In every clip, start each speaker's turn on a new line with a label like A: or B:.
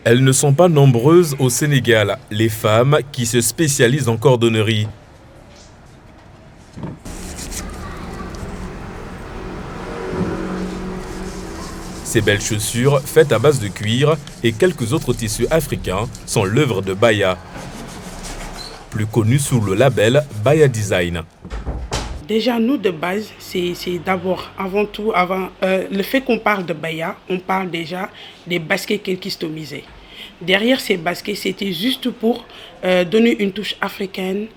A: Elles ne sont pas nombreuses au Sénégal, les femmes qui se spécialisent en cordonnerie. Ces belles chaussures, faites à base de cuir et quelques autres tissus africains, sont l'œuvre de Baya, plus connu sous le label Baya Design.
B: Déjà, nous, de base, c'est d'abord, avant tout, le fait qu'on parle de Baya, on parle déjà des baskets qu'elle customisait. Derrière ces baskets, c'était juste pour donner une touche africaine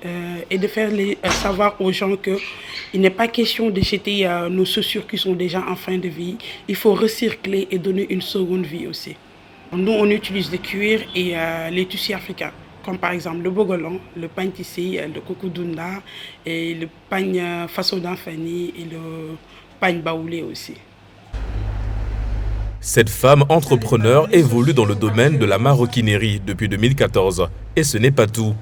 B: et de faire savoir aux gens qu'il n'est pas question de jeter nos chaussures qui sont déjà en fin de vie. Il faut recycler et donner une seconde vie aussi. Nous, on utilise le cuir et les tissus africains, comme par exemple le bogolan, le pagne tissé, le koukoudunda, et le pagne faso d'Anfani et le pagne baoulé aussi.
A: Cette femme entrepreneur évolue dans le domaine de la maroquinerie depuis 2014. Et ce n'est pas tout.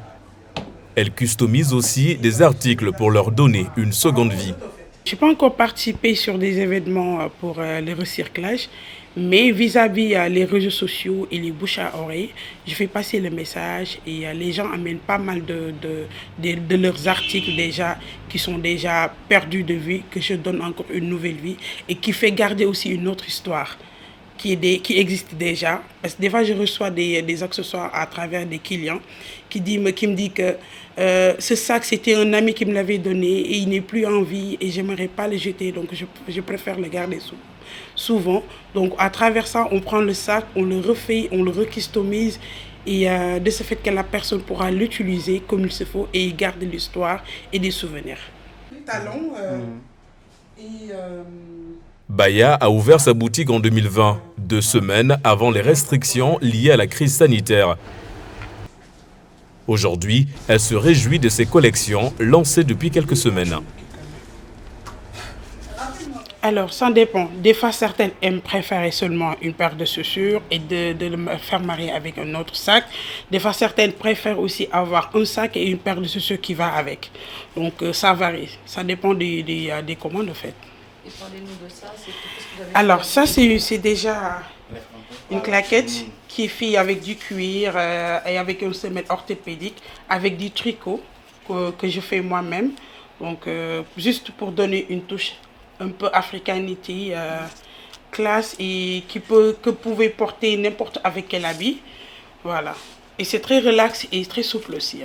A: Elle customise aussi des articles pour leur donner une seconde vie.
B: Je n'ai pas encore participé sur des événements pour le recyclage, mais vis-à-vis les réseaux sociaux et les bouches à oreille, je fais passer le message et les gens amènent pas mal de leurs articles déjà qui sont déjà perdus de vue, que je donne encore une nouvelle vie et qui fait garder aussi une autre histoire qui existe déjà. Parce que des fois, je reçois des accessoires à travers des clients qui me disent que ce sac, c'était un ami qui me l'avait donné et il n'est plus en vie et j'aimerais pas le jeter, donc je préfère le garder souvent. Donc à travers ça, on prend le sac, on le refait, on le recustomise et de ce fait que la personne pourra l'utiliser comme il se faut et garder l'histoire et des souvenirs. Talons
A: Baya a ouvert sa boutique en 2020, 2 semaines avant les restrictions liées à la crise sanitaire. Aujourd'hui, elle se réjouit de ses collections lancées depuis quelques semaines.
B: Alors, ça dépend. Des fois, certaines aiment préférer seulement une paire de chaussures et de le faire marier avec un autre sac. Des fois, certaines préfèrent aussi avoir un sac et une paire de chaussures qui va avec. Donc, ça varie. Ça dépend des commandes, en fait.
C: Et parlez-nous de ça.
B: Alors, ça, c'est déjà une claquette qui est faite avec du cuir et avec une semelle orthopédique, avec du tricot que je fais moi-même. Donc, juste pour donner une touche un peu africanité, classe et que pouvait porter n'importe avec quel habit. Voilà. Et c'est très relax et très souple aussi.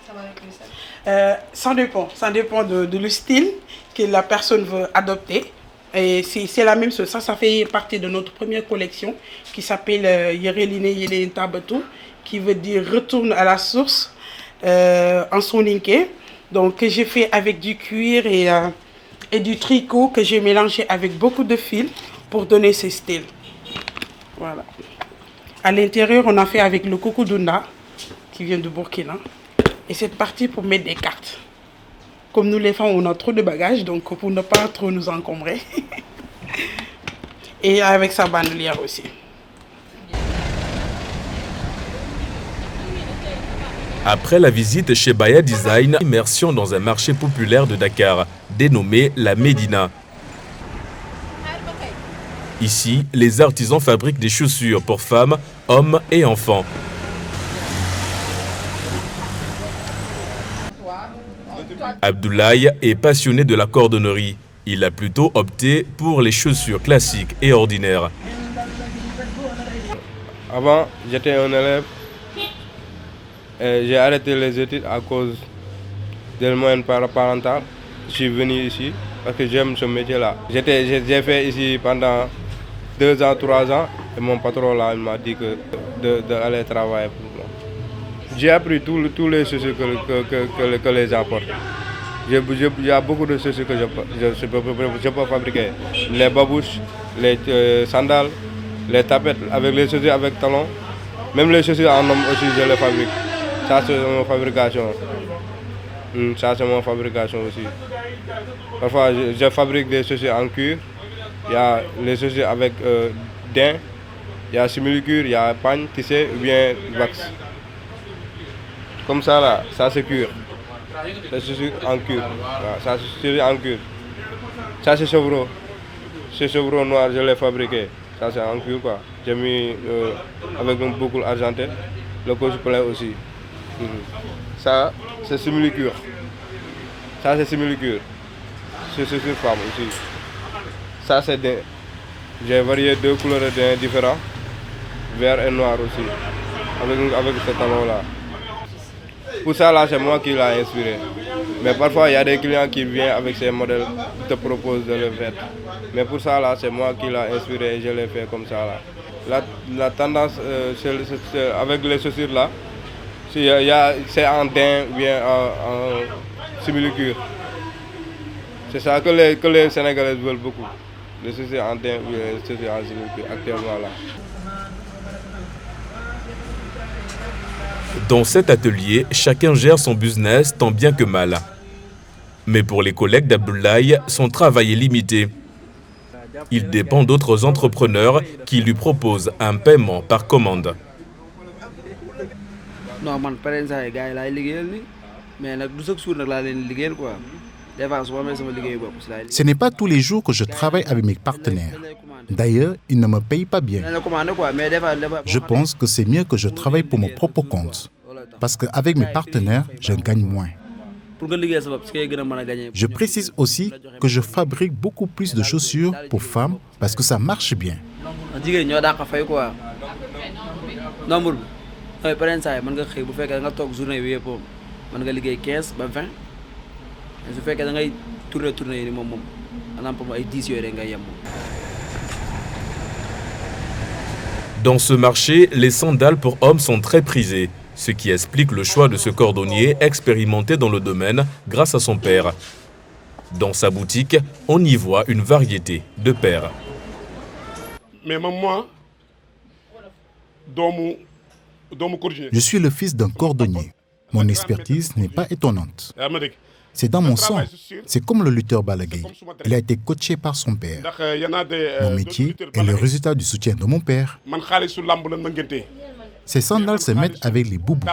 C: Ça va avec le sac
B: Ça dépend de le style que la personne veut adopter. Et c'est la même chose. Ça fait partie de notre première collection qui s'appelle Yereline Yele Tabatu, qui veut dire retourne à la source en soninké. Donc que j'ai fait avec du cuir et du tricot que j'ai mélangé avec beaucoup de fils pour donner ce style. Voilà. À l'intérieur, on a fait avec le koukoudunda qui vient de Burkina. Et c'est parti pour mettre des cartes. Comme nous les femmes, on a trop de bagages, donc pour ne pas trop nous encombrer. Et avec sa bandoulière aussi.
A: Après la visite chez Baya Design, immersion dans un marché populaire de Dakar, dénommé la Médina. Ici, les artisans fabriquent des chaussures pour femmes, hommes et enfants. Abdoulaye est passionné de la cordonnerie. Il a plutôt opté pour les chaussures classiques et ordinaires.
D: Avant, j'étais un élève. J'ai arrêté les études à cause des moyens parentaux. Je suis venu ici parce que j'aime ce métier-là. J'ai fait ici pendant 2 ans, 3 ans et mon patron là, il m'a dit d'aller travailler pour moi. J'ai appris tous les chaussures que les gens portent. Il y a beaucoup de chaussures que je peux fabriquer. Les babouches, les sandales, les tapettes avec les chaussures avec talons. Même les chaussures en homme aussi, je les fabrique. Ça, c'est mon fabrication. Ça, c'est mon fabrication aussi. Parfois, je fabrique des chaussures en cuir. Il y a les chaussures avec daim. Il y a simili-cuir, il y a pagne, tissé ou bien wax. Comme ça, là, ça c'est cuir. C'est chaussures en cuir. Voilà, ça c'est chaussures en cuir. Ça c'est chevreau. C'est chevreau noir, je l'ai fabriqué. Ça c'est en cuir quoi. J'ai mis avec un boucle argenté, le cosplay aussi. Ça c'est simili-cuir. Ça c'est simili-cuir. C'est sur femme aussi. Ça c'est des... J'ai varié 2 couleurs de daim différents, vert et noir aussi, avec ce talon là. Pour ça là c'est moi qui l'ai inspiré. Mais parfois il y a des clients qui viennent avec ces modèles, te proposent de le faire. Mais pour ça là c'est moi qui l'ai inspiré et je l'ai fait comme ça là. La tendance avec les chaussures là, c'est en daim ou bien en simili-cuir. C'est ça que les Sénégalais veulent beaucoup. Les chaussures en daim ou les chaussures en simili-cuir actuellement là.
A: Dans cet atelier, chacun gère son business tant bien que mal. Mais pour les collègues d'Abdoulaye, son travail est limité. Il dépend d'autres entrepreneurs qui lui proposent un paiement par commande.
E: Ce n'est pas tous les jours que je travaille avec mes partenaires. D'ailleurs, ils ne me payent pas bien. Je pense que c'est mieux que je travaille pour mon propre compte. Parce qu'avec mes partenaires, je gagne moins. Je précise aussi que je fabrique beaucoup plus de chaussures pour femmes parce que ça marche bien.
A: Dans ce marché, les sandales pour hommes sont très prisées, ce qui explique le choix de ce cordonnier expérimenté dans le domaine grâce à son père. Dans sa boutique, on y voit une variété de paires.
E: Je suis le fils d'un cordonnier. Mon expertise n'est pas étonnante. C'est dans mon sang. C'est comme le lutteur Balla Gaye. Il a été coaché par son père. Mon métier est le résultat du soutien de mon père. Ces sandales se mettent avec les boubous.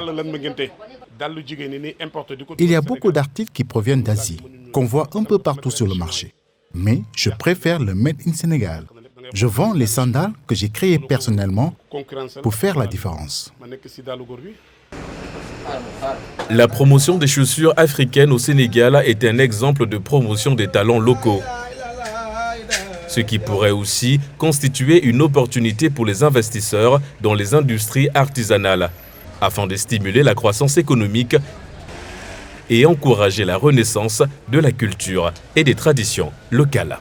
E: Il y a beaucoup d'articles qui proviennent d'Asie, qu'on voit un peu partout sur le marché. Mais je préfère le Made in Sénégal. Je vends les sandales que j'ai créées personnellement pour faire la différence.
A: La promotion des chaussures africaines au Sénégal est un exemple de promotion des talents locaux. Ce qui pourrait aussi constituer une opportunité pour les investisseurs dans les industries artisanales, afin de stimuler la croissance économique et encourager la renaissance de la culture et des traditions locales.